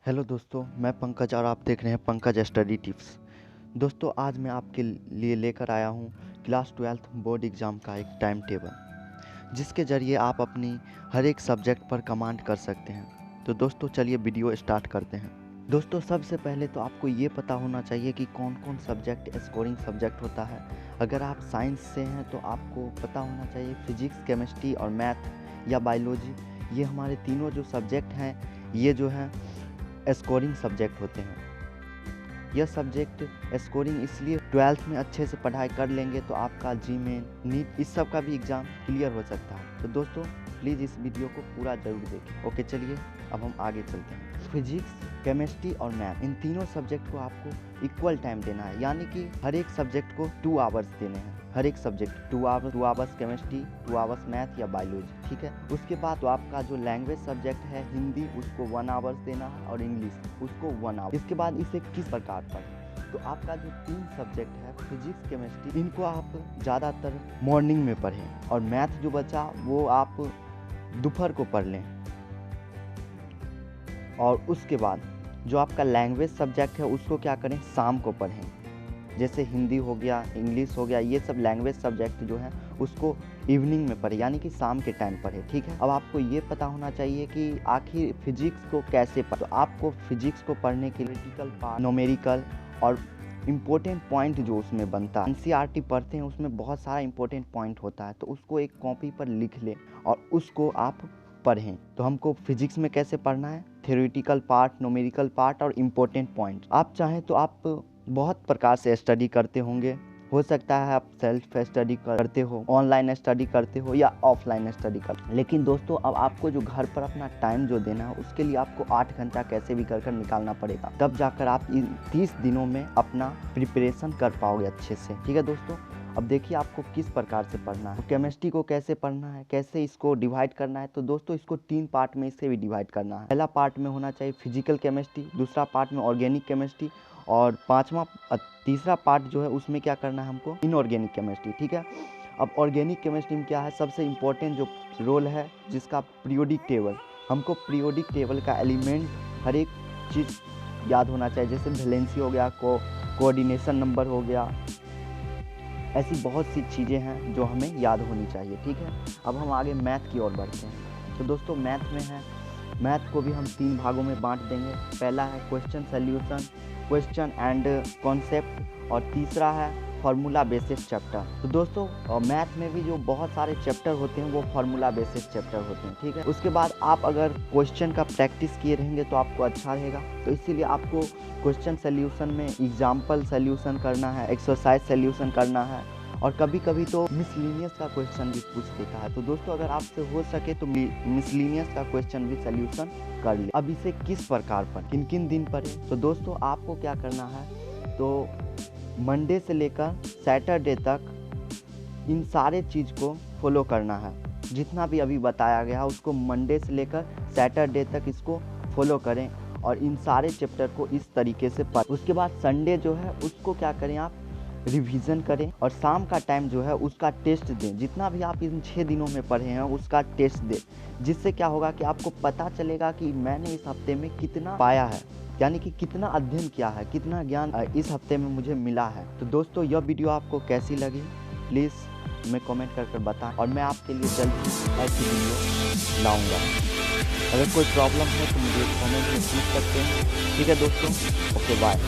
Hello दोस्तों, मैं पंकज और आप देख रहे हैं पंकज स्टडी टिप्स। दोस्तों, आज मैं आपके लिए लेकर आया हूं क्लास 12th बोर्ड एग्ज़ाम का एक टाइम टेबल, जिसके ज़रिए आप अपनी हर एक सब्जेक्ट पर कमांड कर सकते हैं। तो दोस्तों चलिए वीडियो स्टार्ट करते हैं। दोस्तों, सबसे पहले तो आपको ये पता होना चाहिए कि कौन कौन सब्जेक्ट स्कोरिंग सब्जेक्ट होता है। अगर आप साइंस से हैं तो आपको पता होना चाहिए फिजिक्स, केमिस्ट्री और मैथ या बायोलॉजी, ये हमारे तीनों जो सब्जेक्ट हैं ये जो हैं स्कोरिंग सब्जेक्ट होते हैं। यह सब्जेक्ट स्कोरिंग इसलिए 12th में अच्छे से पढ़ाई कर लेंगे तो आपका जीमेन, नीट इस सब का भी एग्ज़ाम क्लियर हो सकता है। तो दोस्तों प्लीज़ इस वीडियो को पूरा ज़रूर देखें। ओके, चलिए अब हम आगे चलते हैं। फिजिक्स, केमिस्ट्री और मैथ, इन तीनों सब्जेक्ट को आपको इक्वल टाइम देना है, यानी कि हर एक सब्जेक्ट को 2 आवर्स देने हैं। हर एक subject 2 hours chemistry, 2 hours math या बायोलॉजी, ठीक है। उसके बाद तो आपका जो लैंग्वेज सब्जेक्ट है हिंदी, उसको 1 आवर्स देना है और इंग्लिश उसको 1 आवर। इसके बाद इसे किस प्रकार पढ़ें, तो आपका जो 3 सब्जेक्ट है फिजिक्स, केमिस्ट्री, इनको आप ज़्यादातर मॉर्निंग में पढ़ें और मैथ जो बचा वो आप दोपहर को पढ़ लें। और उसके बाद जो आपका लैंग्वेज सब्जेक्ट है उसको क्या करें, शाम को पढ़ें। जैसे हिंदी हो गया, इंग्लिश हो गया, ये सब लैंग्वेज सब्जेक्ट जो है उसको इवनिंग में पढ़े, यानी कि शाम के टाइम पढ़े, ठीक है। अब आपको ये पता होना चाहिए कि आखिर फिजिक्स को कैसे पढ़ें। तो आपको फिजिक्स को पढ़ने के लिए क्रिटिकल पार्ट, न्यूमेरिकल और इम्पोर्टेंट पॉइंट जो उसमें बनता है, एनसीईआरटी पढ़ते हैं उसमें बहुत सारा इम्पोर्टेंट पॉइंट होता है, तो उसको एक कॉपी पर लिख लें और उसको आप पढ़ें। तो हमको फिजिक्स में कैसे पढ़ना है, थ्योरेटिकल पार्ट, न्यूमेरिकल पार्ट और इम्पोर्टेंट पॉइंट। आप चाहें तो आप बहुत प्रकार से स्टडी करते होंगे, हो सकता है आप सेल्फ स्टडी करते हो, ऑनलाइन स्टडी करते हो या ऑफलाइन स्टडी करते हो। लेकिन दोस्तों अब आपको जो घर पर अपना टाइम जो देना है उसके लिए आपको 8 घंटा कैसे भी कर निकालना पड़ेगा, तब जाकर आप इन 30 दिनों में अपना प्रिपरेशन कर पाओगे अच्छे से, ठीक है दोस्तों। अब देखिए आपको किस प्रकार से पढ़ना है, तो केमिस्ट्री को कैसे पढ़ना है, कैसे इसको डिवाइड करना है। तो दोस्तों इसको 3 पार्ट में इससे भी डिवाइड करना है। पहला पार्ट में होना चाहिए फिजिकल केमिस्ट्री, दूसरा पार्ट में ऑर्गेनिक केमिस्ट्री और तीसरा पार्ट जो है उसमें क्या करना है हमको, इनऑर्गेनिक केमिस्ट्री, ठीक है। अब ऑर्गेनिक केमिस्ट्री में क्या है, सबसे इम्पोर्टेंट जो रोल है जिसका पीरियोडिक टेबल, हमको पीरियोडिक टेबल का एलिमेंट हर एक चीज़ याद होना चाहिए। जैसे वैलेंसी हो गया, कोऑर्डिनेशन नंबर हो गया, ऐसी बहुत सी चीज़ें हैं जो हमें याद होनी चाहिए, ठीक है। अब हम आगे मैथ की ओर बढ़ते हैं। तो दोस्तों मैथ में है, मैथ को भी हम 3 भागों में बांट देंगे। पहला है question solution, question and concept, और तीसरा है फार्मूला बेसिस चैप्टर। तो दोस्तों मैथ में भी जो बहुत सारे चैप्टर होते हैं वो फार्मूला बेसिस चैप्टर होते हैं, ठीक है। उसके बाद आप अगर क्वेश्चन का प्रैक्टिस किए रहेंगे तो आपको अच्छा रहेगा, तो इसीलिए आपको क्वेश्चन सॉल्यूशन में एग्जाम्पल सॉल्यूशन करना है, एक्सरसाइज सॉल्यूशन करना है, और कभी कभी तो मिसलिनियस का क्वेश्चन भी पूछ देता है। तो दोस्तों अगर आपसे हो सके तो मिसलिनियस का क्वेश्चन भी सॉल्यूशन कर ले। अब इसे किस प्रकार पर, किन किन दिन पढ़े, तो दोस्तों आपको क्या करना है, तो मंडे से लेकर सैटरडे तक इन सारे चीज़ को फॉलो करना है। जितना भी अभी बताया गया उसको मंडे से लेकर सैटरडे तक इसको फॉलो करें और इन सारे चैप्टर को इस तरीके से पढ़ें। उसके बाद संडे जो है उसको क्या करें, आप रिवीजन करें और शाम का टाइम जो है उसका टेस्ट दें। जितना भी आप इन 6 दिनों में पढ़े हैं उसका टेस्ट दें, जिससे क्या होगा कि आपको पता चलेगा कि मैंने इस हफ्ते में कितना पाया है, यानी कि कितना अध्ययन किया है, कितना ज्ञान इस हफ्ते में मुझे मिला है। तो दोस्तों यह वीडियो आपको कैसी लगी प्लीज़ मैं कमेंट कर बताएं, और मैं आपके लिए जल्द ही ऐसी वीडियो लाऊंगा। अगर कोई प्रॉब्लम है तो मुझे कमेंट में पूछ सकते हैं, ठीक है दोस्तों। Okay bye.